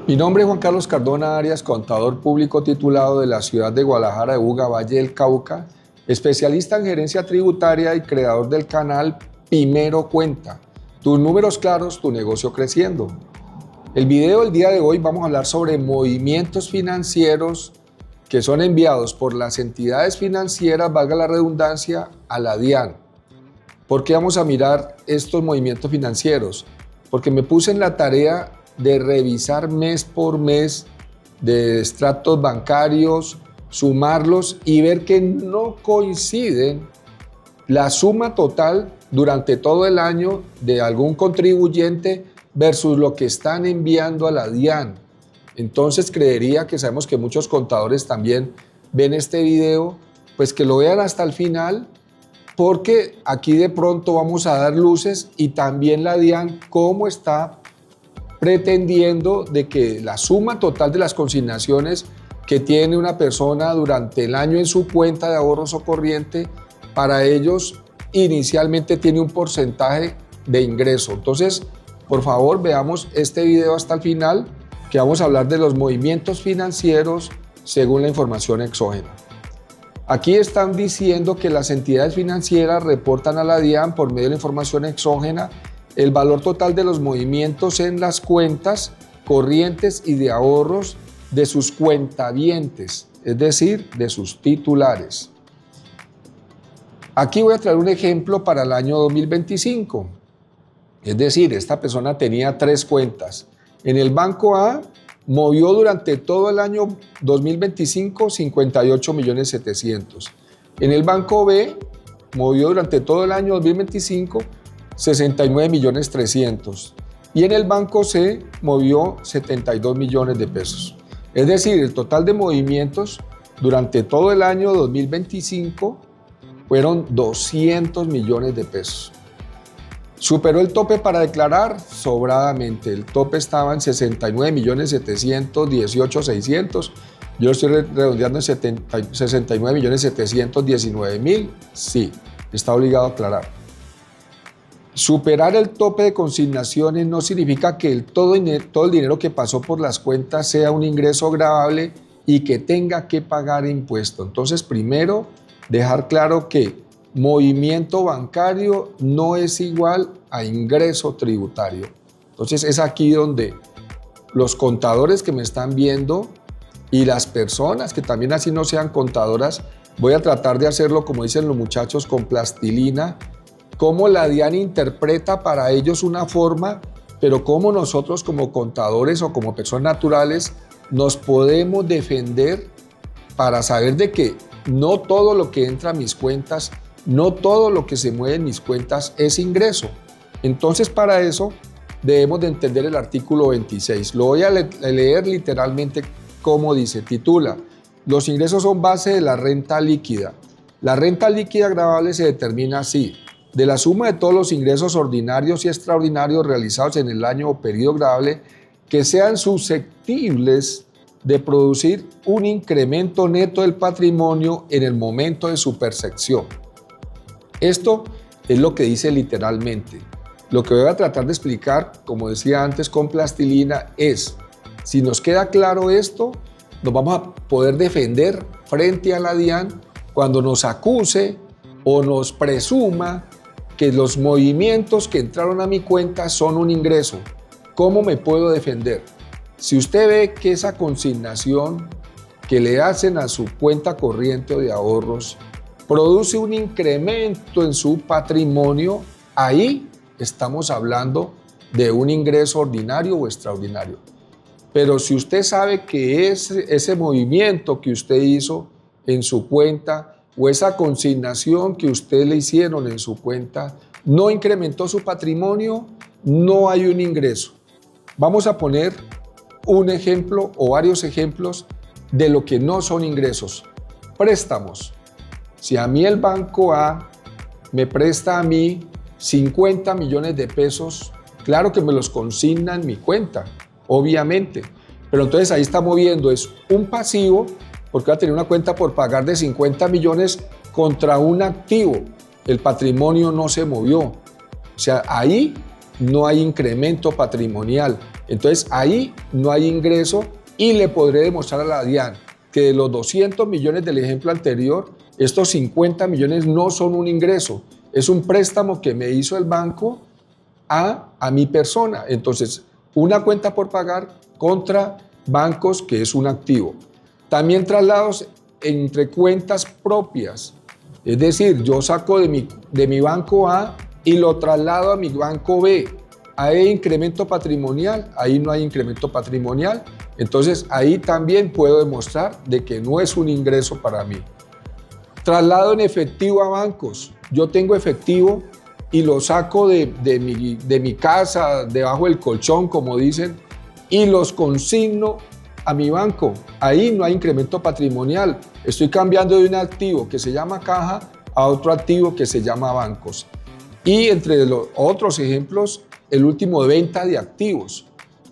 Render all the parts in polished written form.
Mi nombre es Juan Carlos Cardona Arias, contador público titulado de la ciudad de Guadalajara de Buga, Valle del Cauca, especialista en gerencia tributaria y creador del canal Primero Cuenta. Tus números claros, tu negocio creciendo. El video del día de hoy vamos a hablar sobre movimientos financieros que son enviados por las entidades financieras, valga la redundancia, a la DIAN. ¿Por qué vamos a mirar estos movimientos financieros? Porque me puse en la tarea de revisar mes por mes de extractos bancarios, sumarlos y ver que no coinciden la suma total durante todo el año de algún contribuyente versus lo que están enviando a la DIAN. Entonces creería que sabemos que muchos contadores también ven este video, pues que lo vean hasta el final, porque aquí de pronto vamos a dar luces y también la DIAN cómo está pretendiendo de que la suma total de las consignaciones que tiene una persona durante el año en su cuenta de ahorros o corriente, para ellos inicialmente tiene un porcentaje de ingreso. Entonces, por favor, veamos este video hasta el final, que vamos a hablar de los movimientos financieros según la información exógena. Aquí están diciendo que las entidades financieras reportan a la DIAN por medio de la información exógena el valor total de los movimientos en las cuentas corrientes y de ahorros de sus cuentavientes, es decir, de sus titulares. Aquí voy a traer un ejemplo para el año 2025. Es decir, esta persona tenía 3 cuentas. En el banco A movió durante todo el año 2025 58.700.000. En el banco B movió durante todo el año 2025 69.300.000. Y en el banco C movió 72 millones de pesos. Es decir, el total de movimientos durante todo el año 2025 fueron 200 millones de pesos. Superó el tope para declarar sobradamente. El tope estaba en 69.718.600. Yo estoy redondeando en 69.719.000. Sí, está obligado a aclarar. Superar el tope de consignaciones no significa que todo el dinero que pasó por las cuentas sea un ingreso gravable y que tenga que pagar impuesto. Entonces, primero, dejar claro que movimiento bancario no es igual a ingreso tributario. Entonces, es aquí donde los contadores que me están viendo y las personas que también así no sean contadoras, voy a tratar de hacerlo, como dicen los muchachos, con plastilina, cómo la DIAN interpreta para ellos una forma, pero cómo nosotros como contadores o como personas naturales nos podemos defender para saber de que no todo lo que entra a mis cuentas, no todo lo que se mueve en mis cuentas es ingreso. Entonces, para eso debemos de entender el artículo 26. Lo voy a leer literalmente como dice, titula: los ingresos son base de la renta líquida. La renta líquida gravable se determina así: de la suma de todos los ingresos ordinarios y extraordinarios realizados en el año o periodo gravable que sean susceptibles de producir un incremento neto del patrimonio en el momento de su percepción. Esto es lo que dice literalmente. Lo que voy a tratar de explicar, como decía antes, con plastilina es, si nos queda claro esto, nos vamos a poder defender frente a la DIAN cuando nos acuse o nos presuma que los movimientos que entraron a mi cuenta son un ingreso. ¿Cómo me puedo defender? Si usted ve que esa consignación que le hacen a su cuenta corriente o de ahorros produce un incremento en su patrimonio, ahí estamos hablando de un ingreso ordinario o extraordinario. Pero si usted sabe que ese movimiento que usted hizo en su cuenta o esa consignación que usted le hicieron en su cuenta no incrementó su patrimonio, no hay un ingreso. Vamos a poner un ejemplo o varios ejemplos de lo que no son ingresos. Préstamos. Si a mí el banco A me presta a mí 50 millones de pesos, claro que me los consigna en mi cuenta, obviamente. Pero entonces ahí está moviendo, es un pasivo, porque va a tener una cuenta por pagar de 50 millones contra un activo. El patrimonio no se movió. O sea, ahí no hay incremento patrimonial. Entonces ahí no hay ingreso y le podré demostrar a la DIAN que de los 200 millones del ejemplo anterior, estos 50 millones no son un ingreso, es un préstamo que me hizo el banco a mi persona. Entonces, una cuenta por pagar contra bancos, que es un activo. También traslados entre cuentas propias, es decir, yo saco de mi banco A y lo traslado a mi banco B. ¿Hay incremento patrimonial? Ahí no hay incremento patrimonial. Entonces, ahí también puedo demostrar de que no es un ingreso para mí. Traslado en efectivo a bancos. Yo tengo efectivo y lo saco de mi casa, debajo del colchón, como dicen, y los consigno a mi banco. Ahí no hay incremento patrimonial. Estoy cambiando de un activo que se llama caja a otro activo que se llama bancos. Y entre los otros ejemplos, el último, de venta de activos.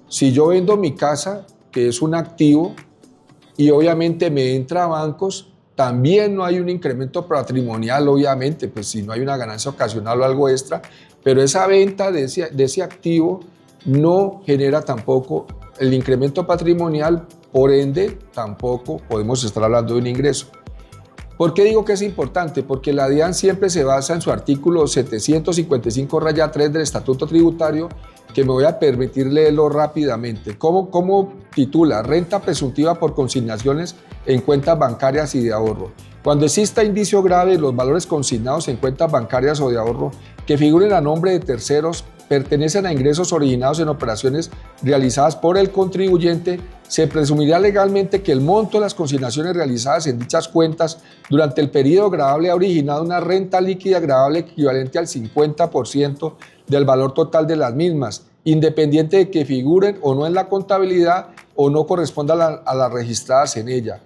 Si yo vendo mi casa, que es un activo, y obviamente me entra a bancos, también no hay un incremento patrimonial, obviamente, pues si no hay una ganancia ocasional o algo extra, pero esa venta de ese activo no genera tampoco el incremento patrimonial, por ende, tampoco podemos estar hablando de un ingreso. ¿Por qué digo que es importante? Porque la DIAN siempre se basa en su artículo 755-3 del Estatuto Tributario, que me voy a permitir leerlo rápidamente. ¿Cómo titula? Renta presuntiva por consignaciones en cuentas bancarias y de ahorro. Cuando exista indicio grave, los valores consignados en cuentas bancarias o de ahorro que figuren a nombre de terceros pertenecen a ingresos originados en operaciones realizadas por el contribuyente, se presumirá legalmente que el monto de las consignaciones realizadas en dichas cuentas durante el periodo gravable ha originado una renta líquida gravable equivalente al 50% del valor total de las mismas, independiente de que figuren o no en la contabilidad o no corresponda a las registradas en ella.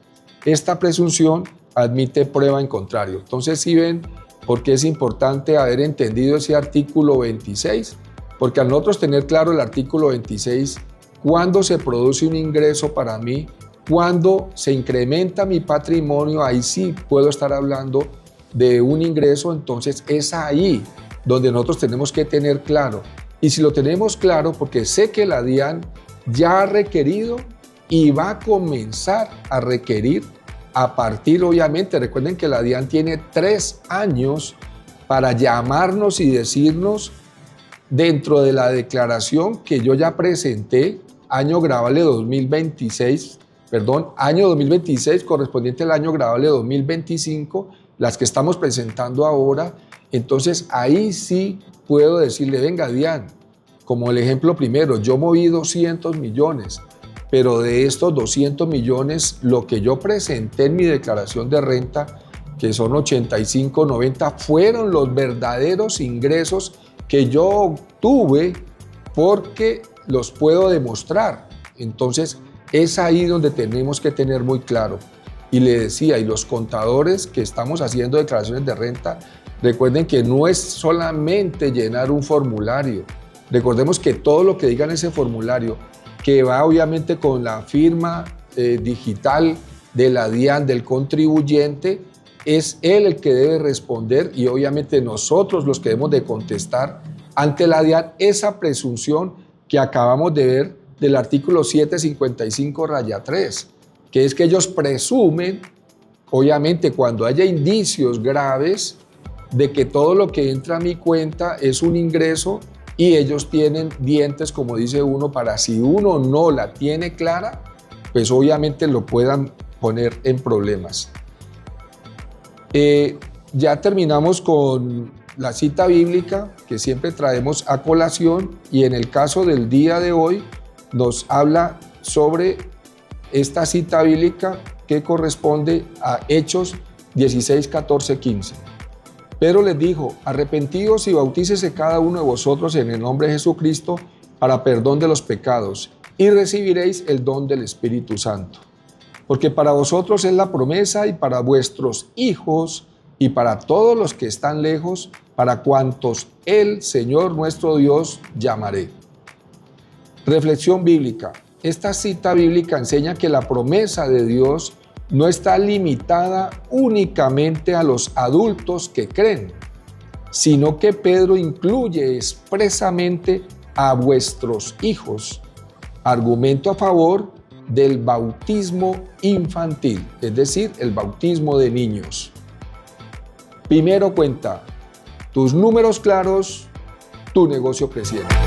Esta presunción admite prueba en contrario. Entonces, ¿sí ven por qué es importante haber entendido ese artículo 26? Porque al nosotros tener claro el artículo 26, cuando se produce un ingreso para mí, cuando se incrementa mi patrimonio, ahí sí puedo estar hablando de un ingreso. Entonces es ahí donde nosotros tenemos que tener claro. Y si lo tenemos claro, porque sé que la DIAN ya ha requerido y va a comenzar a requerir a partir, obviamente, recuerden que la DIAN tiene 3 años para llamarnos y decirnos, dentro de la declaración que yo ya presenté, año gravable 2026, año 2026 correspondiente al año gravable 2025, las que estamos presentando ahora. Entonces ahí sí puedo decirle, venga DIAN, como el ejemplo primero, yo moví 200 millones, pero de estos 200 millones, lo que yo presenté en mi declaración de renta, que son 85, 90, fueron los verdaderos ingresos que yo obtuve porque los puedo demostrar. Entonces es ahí donde tenemos que tener muy claro. Y le decía, y los contadores que estamos haciendo declaraciones de renta, recuerden que no es solamente llenar un formulario. Recordemos que todo lo que diga en ese formulario, que va obviamente con la firma digital de la DIAN del contribuyente, es él el que debe responder y obviamente nosotros los que debemos de contestar ante la DIAN esa presunción que acabamos de ver del artículo 755-3, que es que ellos presumen, obviamente cuando haya indicios graves, de que todo lo que entra a mi cuenta es un ingreso y ellos tienen dientes, como dice uno, para si uno no la tiene clara, pues obviamente lo puedan poner en problemas. Ya terminamos con la cita bíblica que siempre traemos a colación y en el caso del día de hoy nos habla sobre esta cita bíblica que corresponde a Hechos 16, 14, 15. Pedro les dijo, arrepentíos y bautícese cada uno de vosotros en el nombre de Jesucristo para perdón de los pecados y recibiréis el don del Espíritu Santo. Porque para vosotros es la promesa y para vuestros hijos y para todos los que están lejos, para cuantos el Señor nuestro Dios llamaré. Reflexión bíblica. Esta cita bíblica enseña que la promesa de Dios no está limitada únicamente a los adultos que creen, sino que Pedro incluye expresamente a vuestros hijos. Argumento a favor del bautismo infantil, es decir, el bautismo de niños. Primero cuenta, tus números claros, tu negocio creciendo.